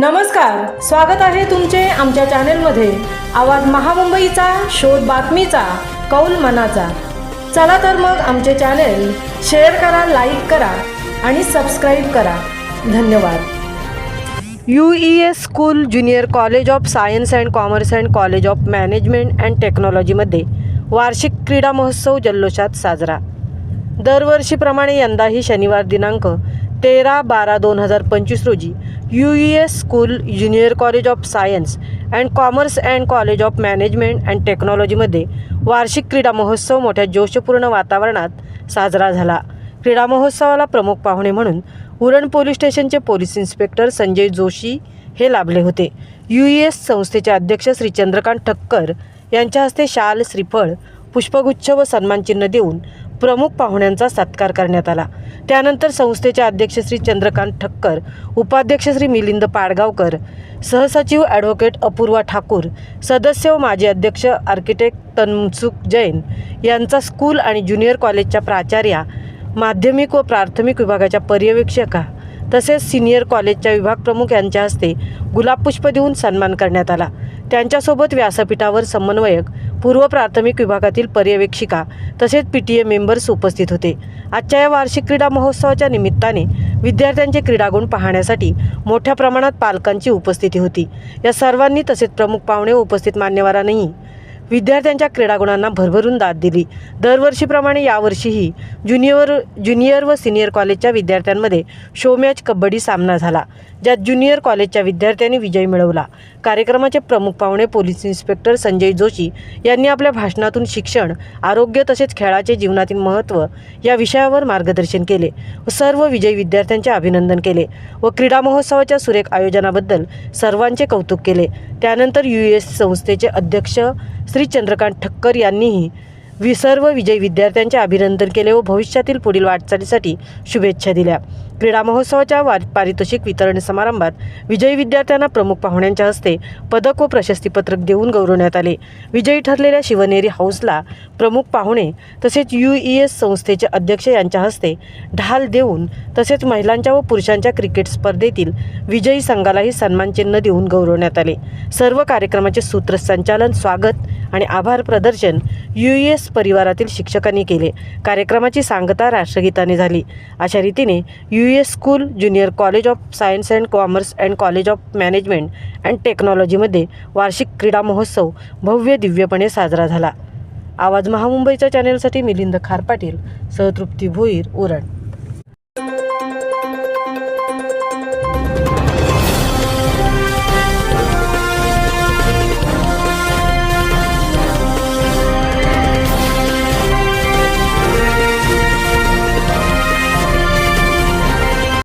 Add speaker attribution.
Speaker 1: नमस्कार, स्वागत आहे तुमचे आमच्या चॅनेलमध्ये। आवाज महामुंबईचा, शोध बातमीचा, कौल मनाचा। चला तर मग आमचे चॅनेल शेअर करा, लाईक करा आणि सबस्क्राईब करा। धन्यवाद। UES school junior college of science and commerce and college of management and टेक्नॉलॉजीमध्ये वार्षिक क्रीडा महोत्सव जल्लोषात साजरा। दरवर्षीप्रमाणे यंदाही शनिवार दिनांक 13/12/2025 रोजी UES school junior college of science and commerce and college of management and टेक्नॉलॉजीमध्ये वार्षिक क्रीडा महोत्सव मोठ्या जोशपूर्ण वातावरणात साजरा झाला। क्रीडा महोत्सवाला प्रमुख पाहुणे म्हणून उरण पोलीस स्टेशनचे पोलीस इन्स्पेक्टर संजय जोशी हे लाभले होते। UES संस्थेचे अध्यक्ष श्री चंद्रकांत ठक्कर यांच्या हस्ते शाल, श्रीफळ, पुष्पगुच्छ व सन्मानचिन्ह देऊन प्रमुख पाहुण्यांचा सत्कार करण्यात आला। त्यानंतर संस्थेचे अध्यक्ष श्री चंद्रकांत ठक्कर, उपाध्यक्ष श्री मिलिंद पाडगावकर, सहसचिव ॲडव्होकेट अपूर्वा ठाकूर, सदस्य व माजी अध्यक्ष आर्किटेक्ट तनसुख जैन यांचा स्कूल आणि ज्युनियर कॉलेजच्या प्राचार्या, माध्यमिक व प्राथमिक विभागाच्या पर्यवेक्षका तसेच सिनियर कॉलेजच्या विभाग प्रमुख यांच्या हस्ते गुलाबपुष्प देऊन सन्मान करण्यात आला। त्यांच्यासोबत व्यासपीठावर समन्वयक, पूर्व प्राथमिक विभागातील पर्यवेक्षिका तसेच PTA मेंबर्स उपस्थित होते। आजच्या या वार्षिक क्रीडा महोत्सवाच्या निमित्ताने विद्यार्थ्यांचे क्रीडागुण पाहण्यासाठी मोठ्या प्रमाणात पालकांची उपस्थिती होती। या सर्वांनी तसेच प्रमुख पाहुणे उपस्थित मान्यवरांनीही विद्यार्थ्यांच्या क्रीडागुणांना भरभरून दाद दिली। दरवर्षीप्रमाणे यावर्षीही ज्युनियर व सिनियर कॉलेजच्या विद्यार्थ्यांमध्ये शो मॅच कबड्डी सामना झाला, ज्यात ज्युनियर कॉलेजच्या विद्यार्थ्यांनी विजय मिळवला। कार्यक्रमाचे प्रमुख पाहुणे पोलीस इन्स्पेक्टर संजय जोशी यांनी आपल्या भाषणातून शिक्षण, आरोग्य तसेच खेळाचे जीवनातील महत्त्व या विषयावर मार्गदर्शन केले व सर्व विजयी विद्यार्थ्यांचे अभिनंदन केले व क्रीडा महोत्सवाच्या सुरेख आयोजनाबद्दल सर्वांचे कौतुक केले। त्यानंतर UES संस्थेचे अध्यक्ष श्री चंद्रकांत ठक्कर यांनीही सर्व विजयी विद्यार्थ्यांचे अभिनंदन केले व भविष्यातील पुढील वाटचालीसाठी शुभेच्छा दिल्या। क्रीडा महोत्सवाच्या पारितोषिक वितरण समारंभात विजयी विद्यार्थ्यांना प्रमुख पाहुण्यांच्या हस्ते पदक व प्रशस्तीपत्रक देऊन गौरवण्यात आले। विजयी ठरलेल्या शिवनेरी हाऊसला प्रमुख पाहुणे तसेच UES संस्थेचे अध्यक्ष यांच्या हस्ते ढाल देऊन तसेच महिलांच्या व पुरुषांच्या क्रिकेट स्पर्धेतील विजयी संघालाही सन्मानचिन्ह देऊन गौरवण्यात आले। सर्व कार्यक्रमाचे सूत्रसंचालन, स्वागत आणि आभार प्रदर्शन UES परिवारातील शिक्षकांनी केले। कार्यक्रमाची सांगता राष्ट्रगीताने झाली। अशा रीतीने UES school junior college of science and commerce and college of management and टेक्नॉलॉजीमध्ये वार्षिक क्रीडा महोत्सव भव्य दिव्यपणे साजरा झाला। आवाज महामुंबईच्या चॅनेलसाठी मिलिंद खारपाटील, सहतृप्ती भोईर, उरण।